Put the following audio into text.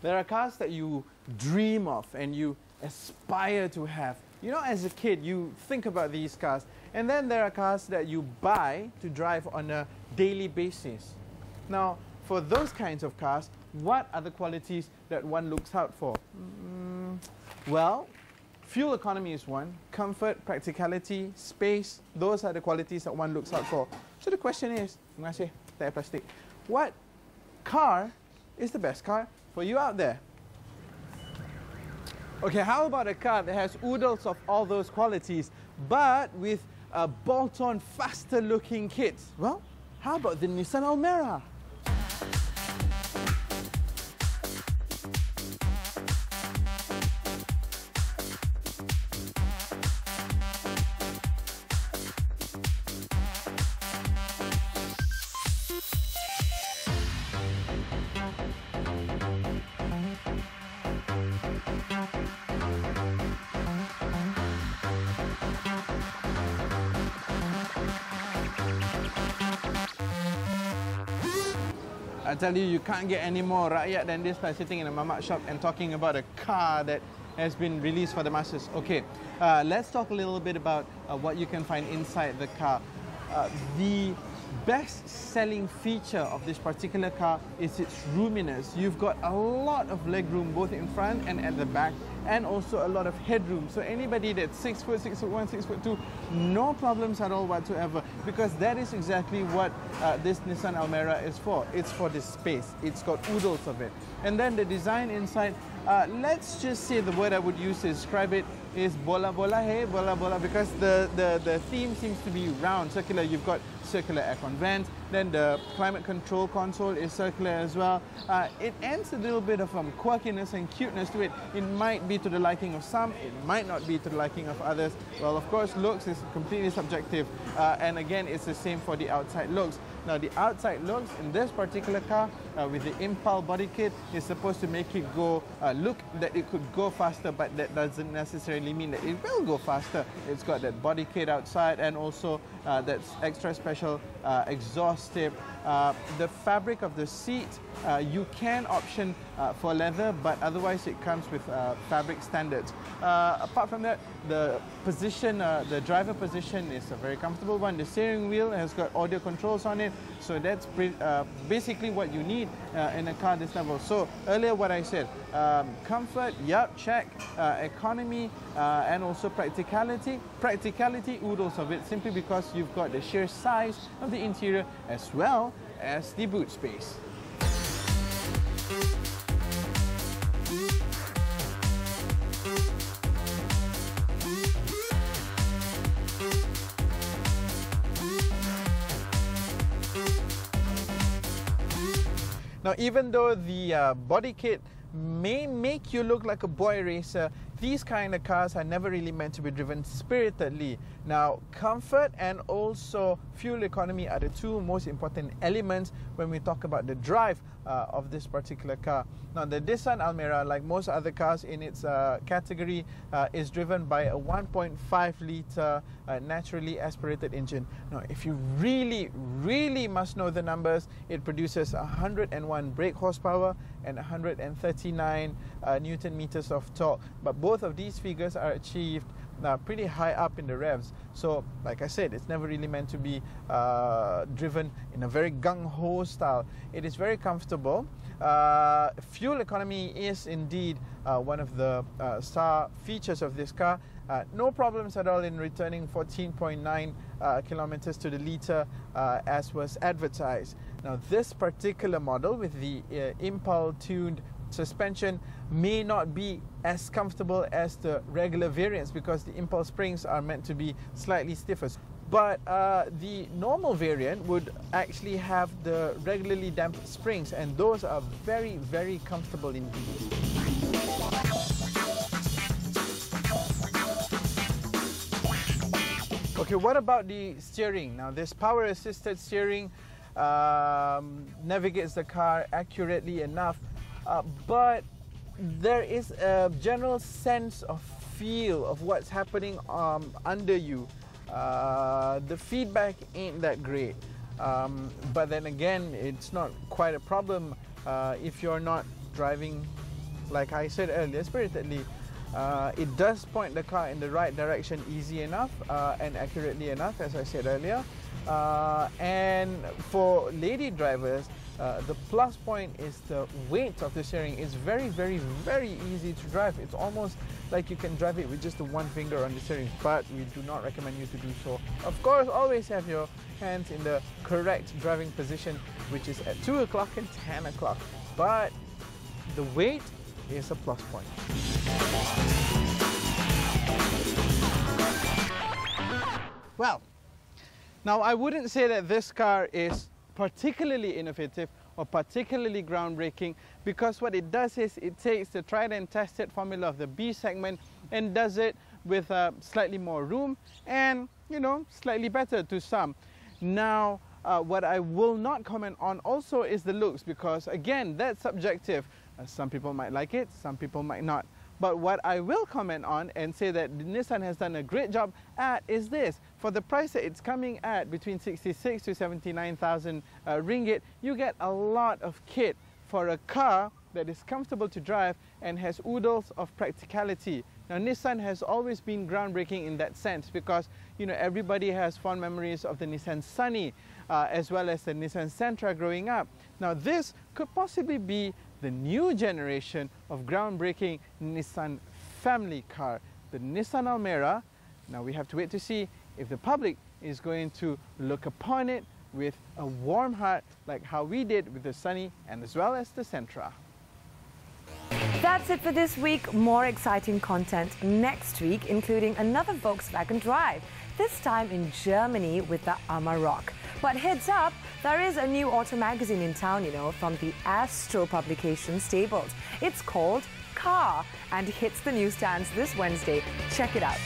There are cars that you dream of and you aspire to have. You know, as a kid, you think about these cars. And then there are cars that you buy to drive on a daily basis. Now, for those kinds of cars, what are the qualities that one looks out for? Well, fuel economy is one, comfort, practicality, space, those are the qualities that one looks out for. So the question is, terima kasih, tak plastic, what car is the best car for you out there? Okay, how about a car that has oodles of all those qualities, but with a bolt-on, faster-looking kits? Well, how about the Nissan Almera? I tell you, you can't get any more rakyat than this by sitting in a mamak shop and talking about a car that has been released for the masses. Okay, let's talk a little bit about what you can find inside the car. The best-selling feature of this particular car is its roominess. You've got a lot of legroom both in front and at the back, and also a lot of headroom. So anybody that's 6 foot, 6 foot 1, 6 foot 2, no problems at all whatsoever, because that is exactly what this Nissan Almera is for. It's for the space. It's got oodles of it. And then the design inside, let's just say the word I would use to describe it is bola bola, hey, bola bola, because the theme seems to be round, circular. You've got circular aircon vents, then the climate control console is circular as well. It adds a little bit of quirkiness and cuteness to it. It might be to the liking of some, it might not be to the liking of others. Well, of course, looks is completely subjective, and again, it's the same for the outside looks. Now, the outside looks in this particular car with the Impal body kit is supposed to make it go, look that it could go faster, but that doesn't necessarily mean that it will go faster. It's got that body kit outside, and also that extra special exhaust tip. The fabric of the seat, you can option for leather, but otherwise it comes with fabric standards. Apart from that, the position, the driver position is a very comfortable one. The steering wheel has got audio controls on it, so that's basically what you need in a car this level. So earlier what I said, comfort, yup, check, economy, and also practicality. Practicality, oodles of it, simply because you've got the sheer size of the interior as well as the boot space. Now, even though the body kit may make you look like a boy racer, these kind of cars are never really meant to be driven spiritedly. Now, comfort and also fuel economy are the two most important elements when we talk about the drive of this particular car. Now, the Nissan Almera, like most other cars in its category, is driven by a 1.5-litre naturally aspirated engine. Now, if you really must know the numbers, it produces 101 brake horsepower and 139 Newton meters of torque. But both of these figures are achieved pretty high up in the revs. So, like I said, it's never really meant to be driven in a very gung-ho style. It is very comfortable. Fuel economy is indeed one of the star features of this car. No problems at all in returning 14.9 kilometers to the litre as was advertised. Now, this particular model with the Impal-tuned suspension may not be as comfortable as the regular variants because the Impal springs are meant to be slightly stiffer. But the normal variant would actually have the regularly damped springs, and those are very comfortable indeed. Okay, what about the steering? Now, this power-assisted steering navigates the car accurately enough, but there is a general sense of feel of what's happening under you. The feedback ain't that great, but then again, it's not quite a problem if you're not driving like I said earlier, spiritedly, it does point the car in the right direction easy enough and accurately enough, as I said earlier. And for lady drivers, the plus point is the weight of the steering. It's very, very, very easy to drive. It's almost like you can drive it with just the one finger on the steering, but we do not recommend you to do so. Of course, always have your hands in the correct driving position, which is at 2 o'clock and 10 o'clock. But the weight is a plus point. Well, now I wouldn't say that this car is particularly innovative or particularly groundbreaking, because what it does is it takes the tried and tested formula of the B segment and does it with slightly more room and, you know, slightly better to some. Now, what I will not comment on also is the looks, because again, that's subjective. Some people might like it, some people might not. But what I will comment on and say that Nissan has done a great job at is this. For the price that it's coming at, between 66 to 79,000 ringgit, you get a lot of kit for a car that is comfortable to drive and has oodles of practicality. Now, Nissan has always been groundbreaking in that sense, because, you know, everybody has fond memories of the Nissan Sunny as well as the Nissan Sentra growing up. Now, this could possibly be the new generation of groundbreaking Nissan family car, the Nissan Almera. Now we have to wait to see if the public is going to look upon it with a warm heart like how we did with the Sunny and as well as the Sentra. That's it for this week. More exciting content next week, including another Volkswagen drive, this time in Germany with the Amarok. But heads up, there is a new auto magazine in town, you know, from the Astro publication stables. It's called Car and hits the newsstands this Wednesday. Check it out.